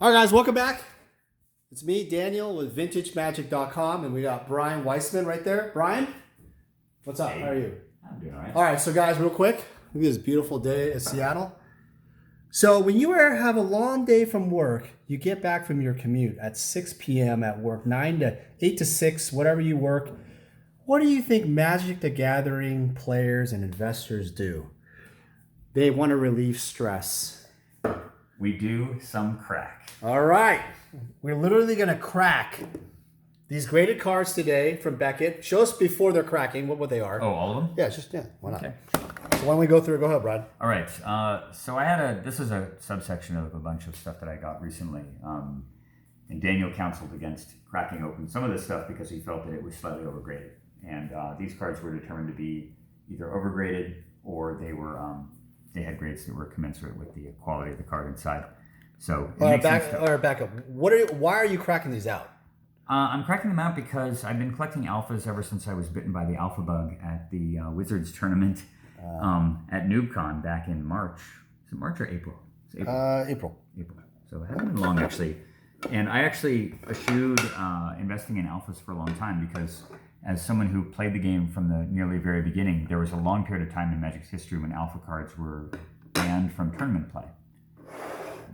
All right, guys, welcome back. It's me, Daniel, with VintageMagic.com, and we got Brian Weissman right there. Brian, what's up? Hey, how are you? I'm doing all right. All right, so guys, real quick, look at this beautiful day in Seattle. So when you have a long day from work, you get back from your commute at 6 p.m. at work, 8 to 6, whatever you work. What do you think Magic the Gathering players and investors do? They want to relieve stress. We do some crack. All right. We're literally going to crack these graded cards today from Beckett. Show us before they're cracking what they are. Oh, all of them? Yeah, why not? Okay. So why don't we go through it? Go ahead, Brad. All right. So this is a subsection of a bunch of stuff that I got recently. And Daniel counseled against cracking open some of this stuff because he felt that it was slightly overgraded. And these cards were determined to be either overgraded or they had grades that were commensurate with the quality of the card inside. So back up. Why are you cracking these out? I'm cracking them out because I've been collecting alphas ever since I was bitten by the alpha bug at the Wizards tournament at NOOBCON back in March. Is it March or April? It's April. April. So it hasn't been long, actually. And I actually eschewed investing in alphas for a long time because as someone who played the game from the nearly very beginning, there was a long period of time in Magic's history when alpha cards were banned from tournament play.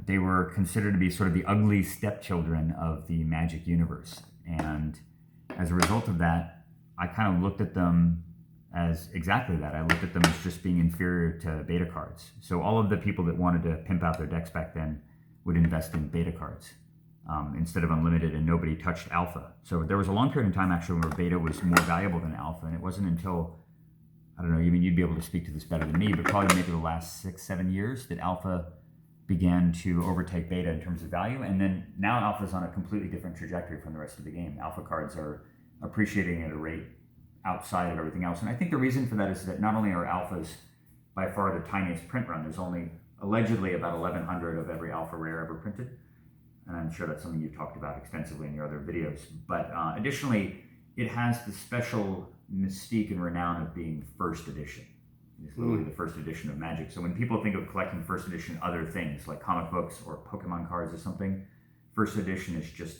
They were considered to be sort of the ugly stepchildren of the Magic universe. And as a result of that, I kind of looked at them as exactly that. I looked at them as just being inferior to beta cards. So all of the people that wanted to pimp out their decks back then would invest in beta cards instead of unlimited, and nobody touched alpha. So there was a long period of time actually where beta was more valuable than alpha, and it wasn't until, I don't know, you'd be able to speak to this better than me, but probably maybe the last 6-7 years that alpha began to overtake beta in terms of value. And then now alpha's on a completely different trajectory from the rest of the game. Alpha cards are appreciating at a rate outside of everything else. And I think the reason for that is that not only are alphas by far the tiniest print run, there's only allegedly about 1,100 of every alpha rare ever printed. And I'm sure that's something you've talked about extensively in your other videos. But additionally, it has the special mystique and renown of being first edition. It's literally the first edition of Magic. So when people think of collecting first edition other things like comic books or Pokemon cards or something, first edition is just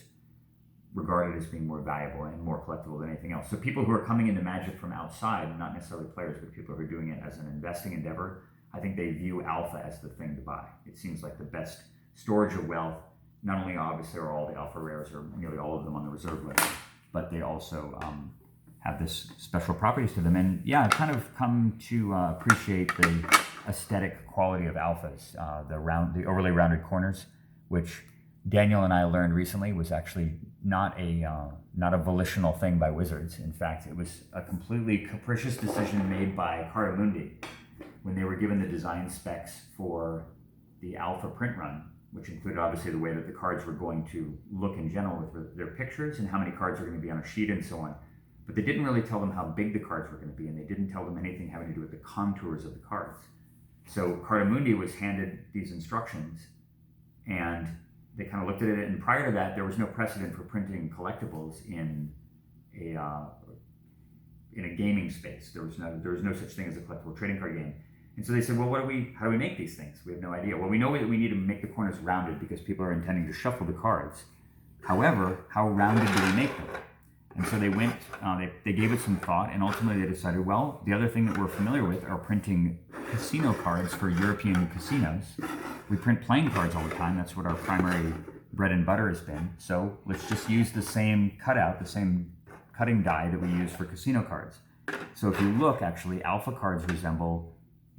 regarded as being more valuable and more collectible than anything else. So people who are coming into Magic from outside, not necessarily players, but people who are doing it as an investing endeavor, I think they view alpha as the thing to buy. It seems like the best storage of wealth. Not only obviously are all the alpha rares, or nearly all of them, on the reserve list, but they also have this special properties to them. And yeah, I've kind of come to appreciate the aesthetic quality of alphas, the overly rounded corners, which Daniel and I learned recently was actually not a volitional thing by Wizards. In fact, it was a completely capricious decision made by Cardamundi when they were given the design specs for the alpha print run, which included obviously the way that the cards were going to look in general with their pictures and how many cards are going to be on a sheet and so on. But they didn't really tell them how big the cards were going to be, and they didn't tell them anything having to do with the contours of the cards. So Cardamundi was handed these instructions, and they kind of looked at it, and prior to that, there was no precedent for printing collectibles in a gaming space. There was no such thing as a collectible trading card game. And so they said, well, how do we make these things? We have no idea. Well, we know that we need to make the corners rounded because people are intending to shuffle the cards. However, how rounded do we make them? And so they went, they gave it some thought, and ultimately they decided, well, the other thing that we're familiar with are printing casino cards for European casinos. We print playing cards all the time. That's what our primary bread and butter has been. So let's just use the same cutout, the same cutting die that we use for casino cards. So if you look, actually, alpha cards resemble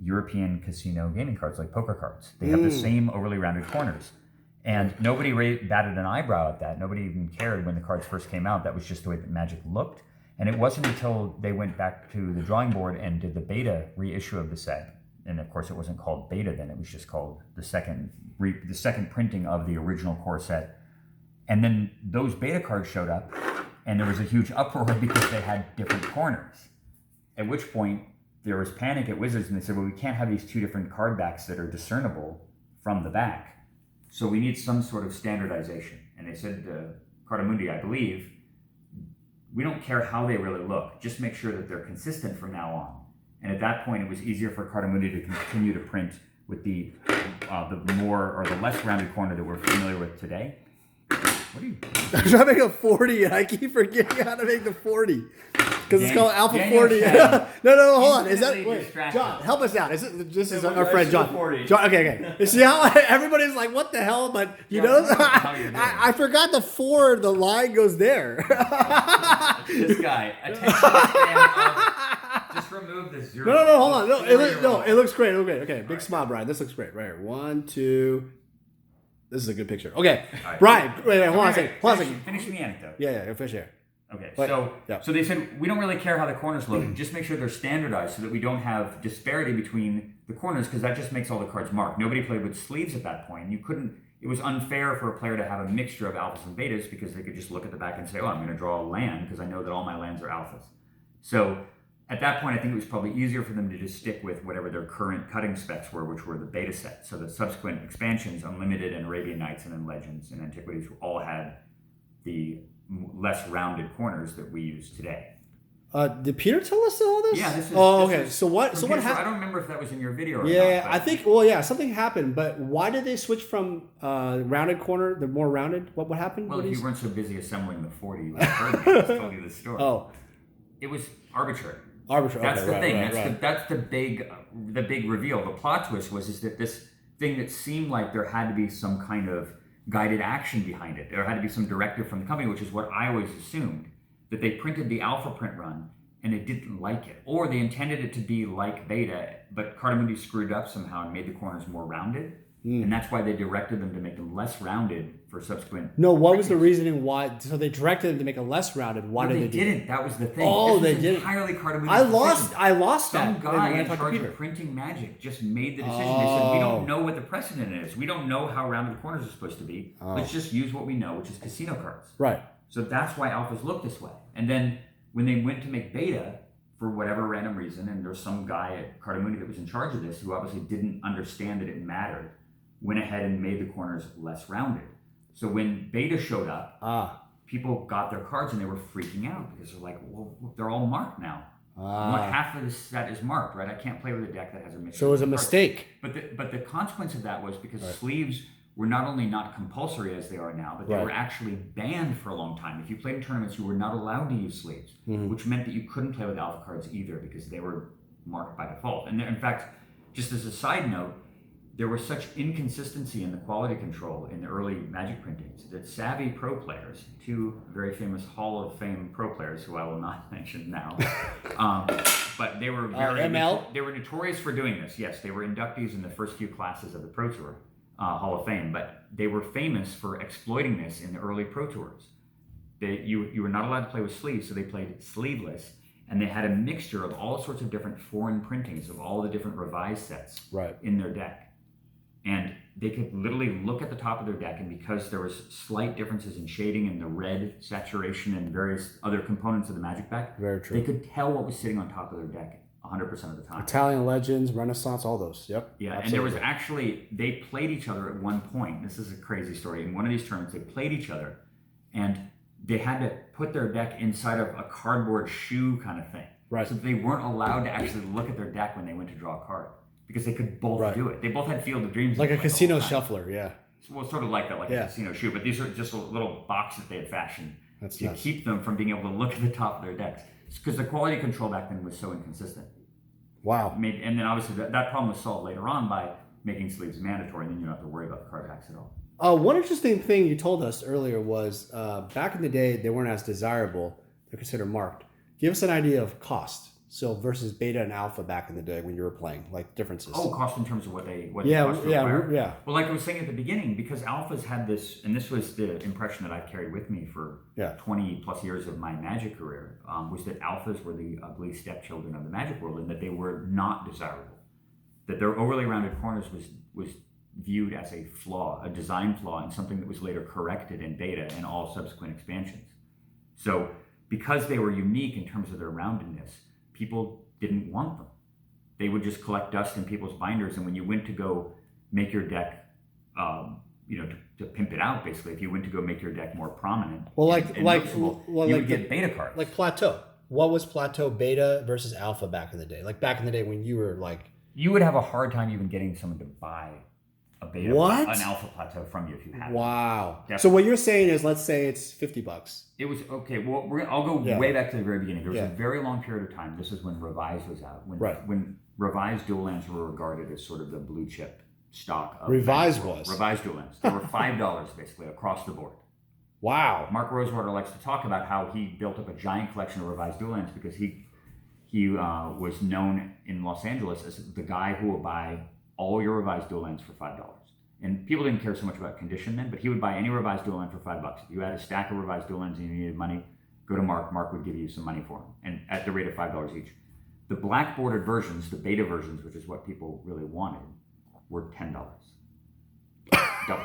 European casino gaming cards, like poker cards. They have the same overly rounded corners. And nobody batted an eyebrow at that. Nobody even cared when the cards first came out. That was just the way that Magic looked. And it wasn't until they went back to the drawing board and did the beta reissue of the set. And of course, it wasn't called beta then. It was just called the second printing of the original core set. And then those beta cards showed up, and there was a huge uproar because they had different corners. At which point, there was panic at Wizards, and they said, well, we can't have these two different card backs that are discernible from the back. So we need some sort of standardization. And they said to Cardamundi, I believe, we don't care how they really look. Just make sure that they're consistent from now on. And at that point, it was easier for Cardamundi to continue to print with the the more or the less rounded corner that we're familiar with today. What are you doing? I'm trying to make a 40 and I keep forgetting how to make the 40. Because it's called Alpha Daniel 40. Chang no, hold on. Is that infinitely wait, distracted. John? Help us out. This is in our friend regards to John. the 40. John. Okay. You see how everybody's like, "What the hell?" But you Yeah, know, I don't know how you're doing I forgot the 4. The line goes there. This guy, attention span of, just remove the zero. No, hold on. Just It four-year-old. looks great. Okay, big Right. smile, Brian. This looks great. Right here. 1, 2. This is a good picture. Okay, All right. Brian. Wait, hold on a second. Finish the anecdote. Yeah, finish here. Okay, But- so yeah. so they said we don't really care how the corners look, just make sure they're standardized so that we don't have disparity between the corners because that just makes all the cards marked. Nobody played with sleeves at that point. You couldn't. It was unfair for a player to have a mixture of alphas and betas because they could just look at the back and say, "Oh, I'm going to draw a land because I know that all my lands are alphas." So at that point, I think it was probably easier for them to just stick with whatever their current cutting specs were, which were the beta set. So the subsequent expansions, Unlimited and Arabian Nights and then Legends and Antiquities, all had the less rounded corners that we use today. Did Peter tell us all this? Yeah, this is. Oh, this okay. is So what from Peter. I happened? don't remember if that was in your video or Yeah, not. but- I think. Well, yeah, something happened. But why did they switch from rounded corner, the more rounded? What happened? Well, What if is- you weren't so busy assembling the 40, you would have heard me. I just told you the story. Oh, It was arbitrary. arbitrary. That's okay, the right, thing. right. That's the big reveal. The plot twist was that this thing that seemed like there had to be some kind of guided action behind it. There had to be some directive from the company, which is what I always assumed, that they printed the alpha print run and they didn't like it, or they intended it to be like beta, but Cardamundi screwed up somehow and made the corners more rounded, and that's why they directed them to make them less rounded for subsequent. No, what was the reasoning why? So they directed them to make it less rounded. Why No, did they they do didn't. That was the thing. Oh, This they was didn't. entirely Cardamundi's I lost decision. that Some when guy I in talked to charge Peter. of printing magic just made the decision. They said, we Oh. don't know what the precedent is. We don't know how rounded corners are supposed to be. Let's just use what we know, which is casino cards. Right. So that's why alphas look this way. And then when they went to make beta, for whatever random reason, and there's some guy at Cardamundi that was in charge of this who obviously didn't understand that it mattered, went ahead and made the corners less rounded. So when beta showed up, people got their cards and they were freaking out because they're like, well, they're all marked now. Half of this set is marked, right? I can't play with a deck that has a mixture. So it was a of cards. mistake. But the consequence of that was because sleeves were not only not compulsory as they are now, but they were actually banned for a long time. If you played in tournaments, you were not allowed to use sleeves, which meant that you couldn't play with alpha cards either because they were marked by default. And in fact, just as a side note, there was such inconsistency in the quality control in the early Magic printings that savvy pro players, two very famous Hall of Fame pro players who I will not mention now, but they were ML? they were notorious for doing this. Yes, they were inductees in the first few classes of the Pro Tour Hall of Fame, but they were famous for exploiting this in the early Pro Tours. You were not allowed to play with sleeves, so they played sleeveless, and they had a mixture of all sorts of different foreign printings of all the different revised sets in their deck. And they could literally look at the top of their deck, and because there was slight differences in shading and the red saturation and various other components of the Magic deck, Very true. they could tell what was sitting on top of their deck 100% of the time. Italian Legends, Renaissance, all those. Yep. Yeah, absolutely. and there was actually, they played each other at one point. This is a crazy story. In one of these tournaments, they played each other, and they had to put their deck inside of a cardboard shoe kind of thing. Right. So they weren't allowed to actually look at their deck when they went to draw a card because they could both do it. They both had Field of Dreams. like a all the casino time. shuffler. Yeah. Well, sort of like that, like a casino shoe. But these are just a little box that they had fashioned to nuts. keep them from being able to look at the top of their decks. Because the quality control back then was so inconsistent. Wow. And then obviously that problem was solved later on by making sleeves mandatory, and then you don't have to worry about the card backs at all. One interesting thing you told us earlier was back in the day they weren't as desirable. They're considered marked. Give us an idea of cost. So versus beta and alpha back in the day when you were playing, like differences. Oh, cost in terms of what they cost to yeah. acquire. Well, like I was saying at the beginning, because alphas had this, and this was the impression that I've carried with me for 20 plus years of my Magic career, was that alphas were the ugly stepchildren of the Magic world, and that they were not desirable. That their overly rounded corners was viewed as a flaw, a design flaw, and something that was later corrected in beta and all subsequent expansions. So because they were unique in terms of their roundedness, people didn't want them. They would just collect dust in people's binders, and when you went to go make your deck, to pimp it out, basically, if you went to go make your deck more prominent, you would get beta cards. Like Plateau. What was Plateau beta versus alpha back in the day? Like back in the day when you were like... You would have a hard time even getting someone to buy a beta, What? an alpha plateau from you if you have it. Wow. Definitely. So what you're saying is, let's say it's $50. It was okay. Well, I'll go way back to the very beginning. There was Yeah. a very long period of time. This is when Revise was out. When Revise dual lands were regarded as sort of the blue chip stock. Of Revise Magic. was. Revise dual lands. They were $5 basically across the board. Wow. Mark Rosewater likes to talk about how he built up a giant collection of Revise dual lands because he was known in Los Angeles as the guy who will buy all your Revise dual lands for $5. And people didn't care so much about condition then, but he would buy any Revise dual land for $5. If you had a stack of Revise dual lands and you needed money, go to Mark. Mark would give you some money for them, and at the rate of $5 each. The black bordered versions, the beta versions, which is what people really wanted, were $10. Double.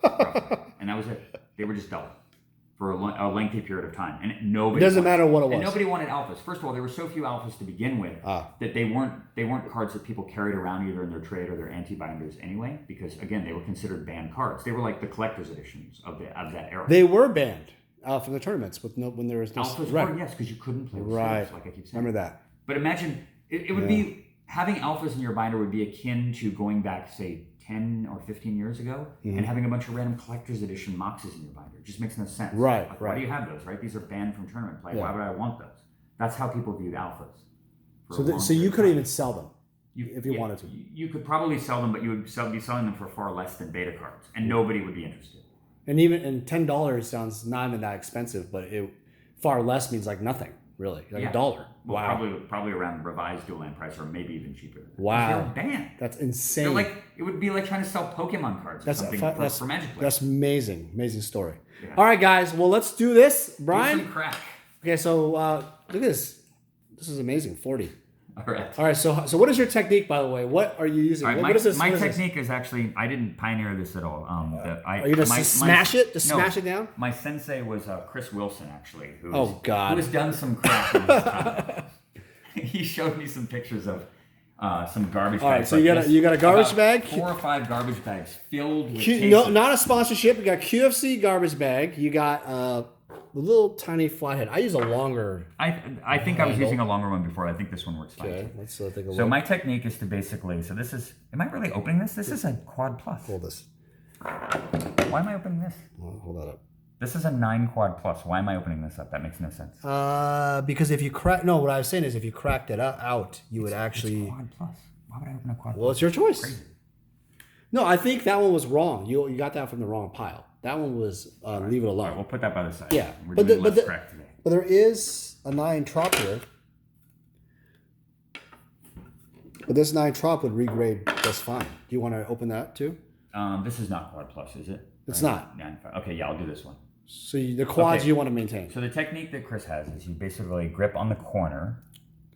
Roughly. And that was it. They were just double for a lengthy period of time, and nobody. It doesn't matter what it was. And nobody wanted alphas. First of all, there were so few alphas to begin with that they weren't cards that people carried around either in their trade or their anti-binders anyway. Because again, they were considered banned cards. They were like the collector's editions of that era. They were banned from the tournaments when there was no alphas. Were, yes, because you couldn't play with right. Like I keep saying. Remember that. But imagine it would be having alphas in your binder would be akin to going back, say, 10 or 15 years ago and having a bunch of random collector's edition moxes in your binder. It just makes no sense. Right, like, right. Why do you have those, right? These are banned from tournament play. Why would I want those? That's how people viewed alphas. So you couldn't even sell them if you wanted to. You could probably sell them, but you would be selling them for far less than beta cards, and nobody would be interested. And $10 sounds not even that expensive, but far less means like nothing, really. Like $1. Well, Wow. Probably around revised dual land price, or maybe even cheaper. Wow. They're banned. That's insane. It would be like trying to sell Pokemon cards or something for Magic players. That's amazing. Amazing story. Yeah. All right, guys. Well, let's do this. Brian? Do some crack. Okay, so look at this. This is amazing. 40. All right. All right, so what is your technique, by the way? What are you using? All right, what is this? My what is technique is actually, I didn't pioneer this at all. Are you going to smash it? Just smash it down? My sensei was Chris Wilson, actually. Who has done some crack in his time. He showed me some pictures of some garbage bags. All right, so you got a garbage bag? 4 or 5 garbage bags filled with No, not a sponsorship. You got QFC garbage bag. You got a little tiny flathead. I use a longer. I think I was using a longer one before. I think this one works fine. Okay, let's take a look. So my technique is to basically, this is, am I really opening this? This is a quad plus. Hold this. Why am I opening this? Hold that up. This is a 9 quad plus. Why am I opening this up? That makes no sense. Because if you what I was saying is if you cracked it out, you would actually. It's quad plus. Why would I open a quad plus? Well, it's your choice. Crazy. No, I think that one was wrong. You got that from the wrong pile. That one was leave it alone. All right, we'll put that by the side. Yeah, We're doing less crack today. But there is a 9 trop here. But this 9 trop would regrade just fine. Do you want to open that too? This is not quad plus, is it? It's not. 9.5. Okay, yeah, I'll do this one. So the quads you want to maintain. So the technique that Chris has is you basically grip on the corner.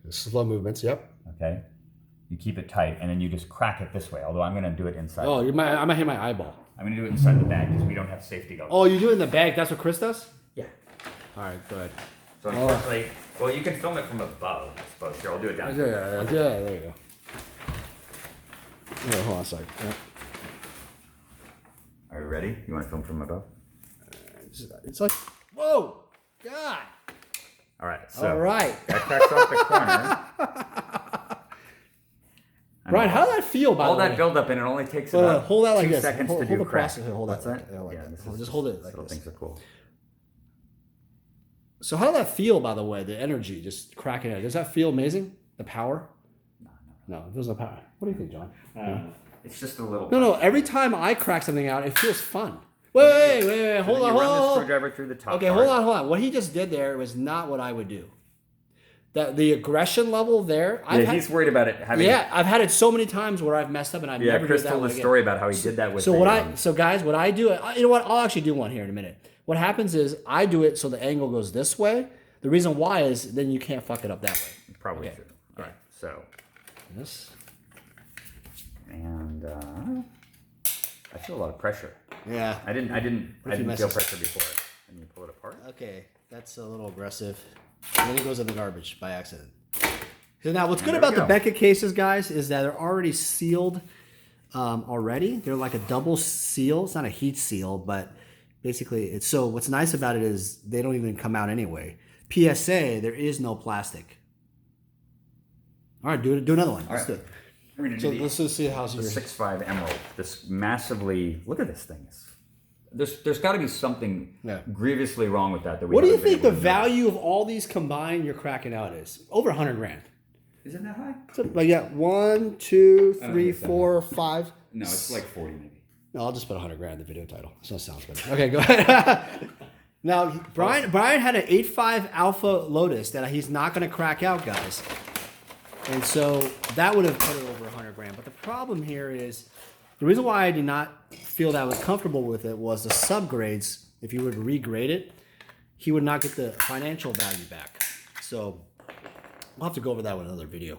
Slow movements, yep. Okay. You keep it tight, and then you just crack it this way, although I'm going to do it inside. Oh, I might hit my eyeball. I'm going to do it inside the bag because we don't have safety goggles. Oh, you do it in the bag? That's what Chris does? Yeah. All right, go ahead. So unfortunately, well, you can film it from above, I suppose. Here, I'll do it down. Yeah, there you go. Yeah, hold on a second. Yeah. Are you ready? You want to film from above? It's like, whoa, God. All right. So all right. That cracks off the corner. Brian, how did that feel, by the way? All that buildup, and it only takes about hold that like 2 this. seconds to do crack. Hold What's that. that? Like This just hold it like little this. things are cool. So how did that feel, by the way, the energy, just cracking it? Does that feel amazing? The power? No, there's no power. What do you think, John? It's just a little... No, every time I crack something out, it feels fun. Wait, hold on. Run the screwdriver through the top. Okay, hold on. What he just did there was not what I would do. The aggression level there. He's worried about it having... Yeah, I've had it so many times where I've messed up and I've never Chris did that told one a story about how he did that with... So guys, what I do, you know what? I'll actually do one here in a minute. What happens is I do it so the angle goes this way. The reason why is then you can't fuck it up that way. Probably true. All right, so... This. And I feel a lot of pressure. Yeah. I didn't feel pressure before. And you pull it apart. Okay, that's a little aggressive. And then it goes in the garbage by accident. So now, what's good about the Beckett cases, guys, is that they're already sealed already. They're like a double seal. It's not a heat seal, but basically, it's so. What's nice about it is they don't even come out anyway. PSA, there is no plastic. All right, do another one. Let's do it. We're gonna So do let's just see how the 6.5 Emerald. This massively. Look at this thing. There's got to be something grievously wrong with that. What do you think the value of all these combined you're cracking out is? Over 100 grand. Is it that high? So, like, yeah, 1, 2, 3, 4, 5. No, it's like 40 maybe. No, I'll just put 100 grand in the video title. So sounds good. Okay, go ahead. Now, Brian had an 8.5 Alpha Lotus that he's not going to crack out, guys. And so that would have put it over 100 grand. But the problem here is, the reason why I did not feel that I was comfortable with it was the subgrades. If you would regrade it, he would not get the financial value back. So we'll have to go over that with another video.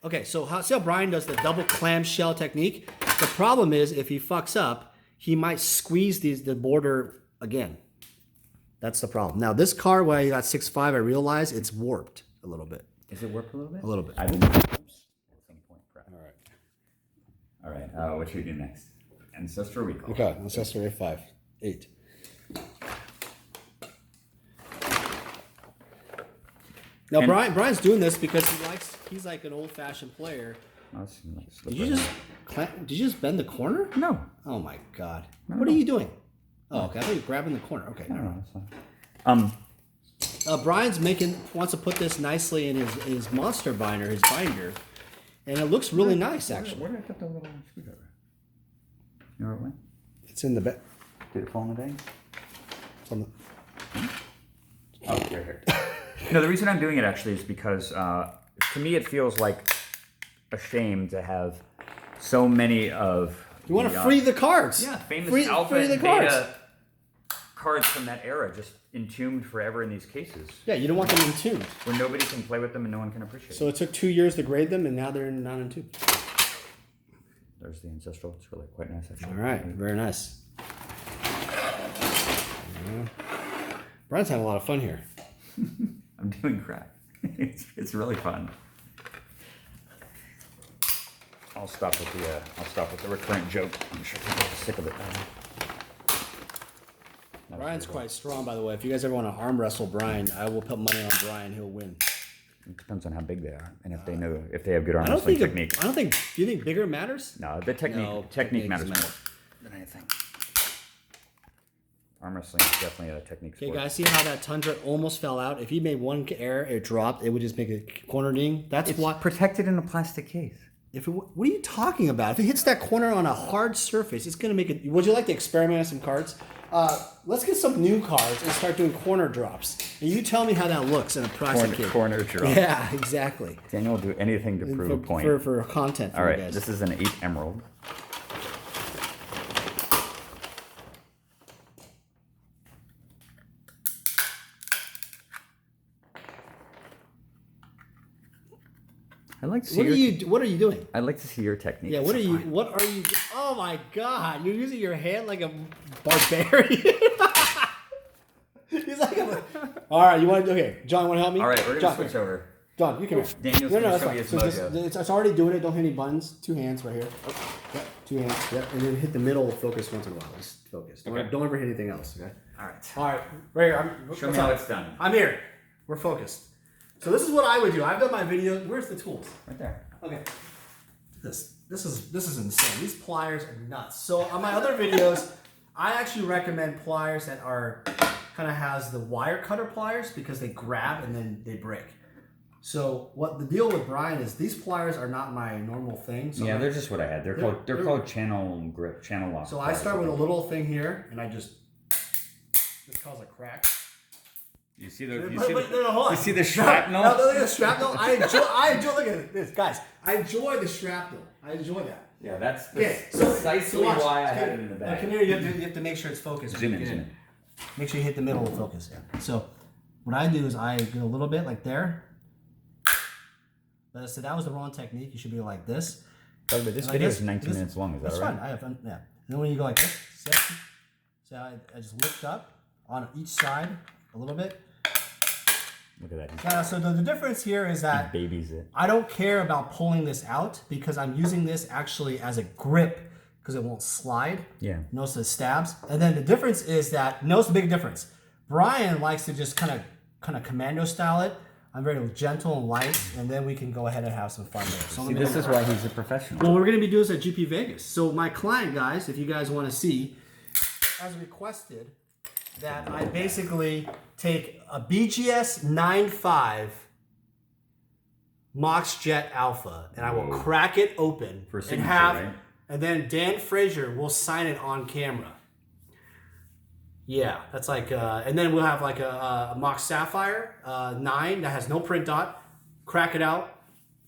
Okay, so see how Brian does the double clamshell technique? The problem is if he fucks up, he might squeeze the border again. That's the problem. Now this card, when I got 6.5, I realized it's warped a little bit. Is it warped a little bit? A little bit. I didn't. At some point. All right. What should we do next? Ancestral Recall. Okay, Ancestral 8.5. 8. Now Brian's doing this because he's like an old-fashioned player. Did you just bend the corner? No. Oh my god. What are you doing? Oh, okay. I thought you were grabbing the corner. Okay. No, that's fine. Brian's wants to put this nicely in his monster binder, his binder, and it looks really nice actually. Where did I put the little screwdriver? You know where it went? It's in the bag. Did it fall in the bag? It's on the... Oh, here. No, the reason I'm doing it actually is because to me it feels like a shame to have so many of. You want to free the cards? Yeah, famous alpha and beta cards from that era just entombed forever in these cases. Yeah, you don't want them entombed. Where nobody can play with them and no one can appreciate So it took 2 years to grade them, and now they're not entombed. There's the ancestral. It's really quite nice, actually. All right, very nice. Brian's having a lot of fun here. I'm doing crap. It's really fun. I'll stop with the recurrent joke. I'm sure people are sick of it. Brian's quite strong, by the way. If you guys ever want to arm wrestle Brian, I will put money on Brian. He'll win. It depends on how big they are and if they have good arm wrestling technique. Do you think bigger matters? No, the technique matters more than anything. Arm wrestling is definitely a technique sport. Okay, guys, see how that Tundra almost fell out? If he made one error, it dropped. It would just make a corner ding. It's protected in a plastic case. What are you talking about? If it hits that corner on a hard surface, it's going to make it. Would you like to experiment with some cards? Let's get some new cards and start doing corner drops. And you tell me how that looks in a plastic case. Corner drop. Yeah, exactly. Daniel will do anything to prove a point. For content for All right, you guys. this is an 8 Emerald. I'd like to see What are you doing? I'd like to see your technique. Yeah, what are you? Oh my God! You're using your hand like a barbarian. He's like, all right. You want to? Okay, John, want to help me? All right, we're gonna switch over. John, you come here. Daniel's gonna show me his logo. It's already doing it. Don't hit any buttons. 2 hands right here. Yep, 2 hands. Yep, and then hit the middle focus once in a while. Just focus. Don't ever hit anything else. Okay. All right. All right. Right here. Show me how it's done. I'm here. We're focused. So this is what I would do. I've done my video. Where's the tools? Right there. Okay. This is insane. These pliers are nuts. So on my other videos, I actually recommend pliers that are kind of has the wire cutter pliers because they grab and then they break. So what the deal with Brian is these pliers are not my normal thing. So yeah, they're just what I had. They're called channel grip, channel lock. So I start with a little thing here and I just cause a crack. You see the No, shrapnel? look at the shrapnel. I enjoy. Look at this, guys. I enjoy the shrapnel. I enjoy that. Yeah, that's precisely why I had it in the bag. Come here. You have to make sure it's focused. Zoom in. Make sure you hit the middle of focus. Yeah. So what I do is I do a little bit like there. So that was the wrong technique. You should be like this. But this video is 19 minutes long. Is that right? That's fine. I have fun. Yeah. And then when you go like this, so I just lift up on each side a little bit. Look at that. So the difference here is that he babies it. I don't care about pulling this out because I'm using this actually as a grip because it won't slide. Yeah. Notice the stabs. And then the difference is that, notice the big difference. Brian likes to just kind of commando style it. I'm very gentle and light, and then we can go ahead and have some fun there. So See, this is why he's a professional. well, we're going to be doing this at GP Vegas. So my client, guys, if you guys want to see, has requested that I basically take a BGS 9.5 Mox Jet Alpha, and I will crack it open For a and signature, have, right? and then Dan Frazier will sign it on camera. Yeah, that's like, and then we'll have like a Mox Sapphire 9 that has no print dot. Crack it out.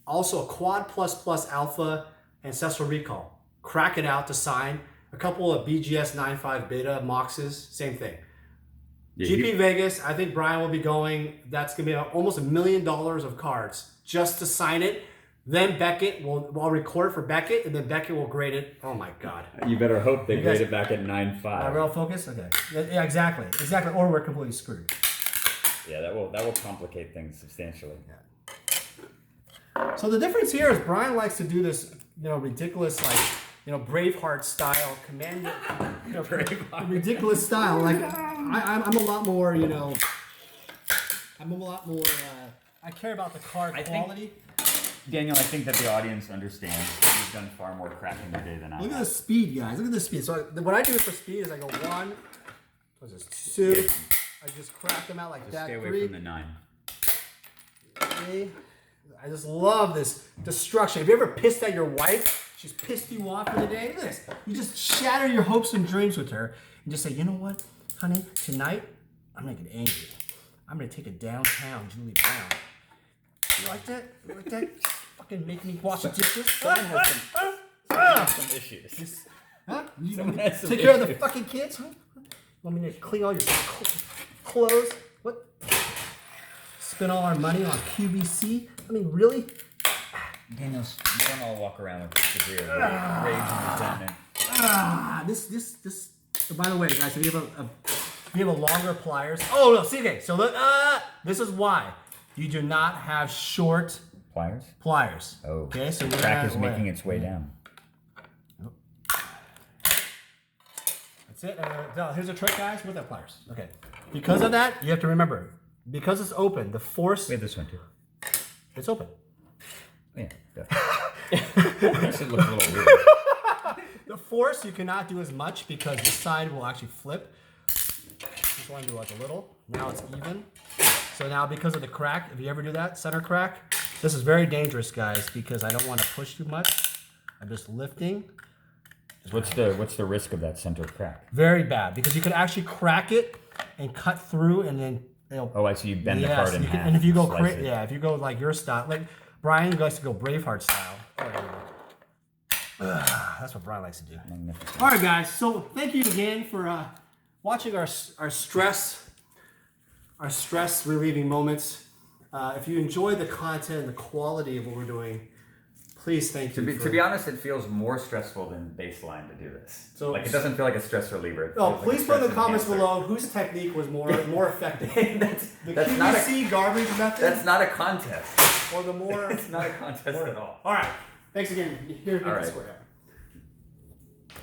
Also a Quad Plus Alpha Ancestral Recall. Crack it out to sign. A couple of BGS 9.5 Beta Moxes, same thing. Yeah, GP Vegas, I think Brian will be going. That's going to be almost $1 million of cards just to sign it. Then Beckett I'll record for Beckett, and then Beckett will grade it. Oh my God! You better hope they grade it back at 9.5. Real focus. Okay. Yeah, exactly. Or we're completely screwed. Yeah, that will complicate things substantially. So the difference here is Brian likes to do this, ridiculous Braveheart style command, ridiculous style. Like I'm a lot more, I care about the card quality. Daniel, I think that the audience understands you've done far more cracking today than I have. Look at the speed, guys. Look at the speed. So what I do for speed is I go 1, what is this, 2. I just crack them out like that. Stay away 3. from the 9. 3. I just love this destruction. Have you ever pissed at your wife? She's pissed you off for the day. Look at this. You just shatter your hopes and dreams with her and just say, you know what, honey, tonight I'm gonna get angry. I'm gonna take it downtown, Julie Brown. You like that? You like that? Fucking make me wash the dishes? Someone has some issues. Huh? You Someone has some take care of the issues. fucking kids? Huh? Want me to clean all your clothes? What? Spend all our money on QVC? I mean, really? Daniel, you don't all walk around with this degree of rage and resentment. This. By the way, guys, if you have a longer pliers. Oh no! See, okay. So look. This is why you do not have short Pliers? Oh. Okay, so the crack is making its way down. That's it. Here's a trick, guys, with that pliers. Okay. Because of that, you have to remember, because it's open, the force. We have this one too. It's open. Yeah. That should look a little weird. The force you cannot do as much because this side will actually flip. Just want to do like a little. Now it's even. So now because of the crack, if you ever do that, center crack, this is very dangerous, guys, because I don't want to push too much. I'm just lifting. What's the risk of that center crack? Very bad, because you could actually crack it and cut through, and then Oh, I see. You bend the card in half. And if you go slice if you go like your style, like Brian likes to go Braveheart style. That's what Brian likes to do. Magnificent. All right, guys. So thank you again for watching our stress relieving moments. If you enjoy the content and the quality of what we're doing, please thank you. To be honest, it feels more stressful than baseline to do this. So like it doesn't feel like a stress reliever. Please put in the comments below whose technique was more effective. that's QVC not a garbage method. That's not a contest. Or the more. It's not a contest at all. All right. Thanks again. Here's All right. the square.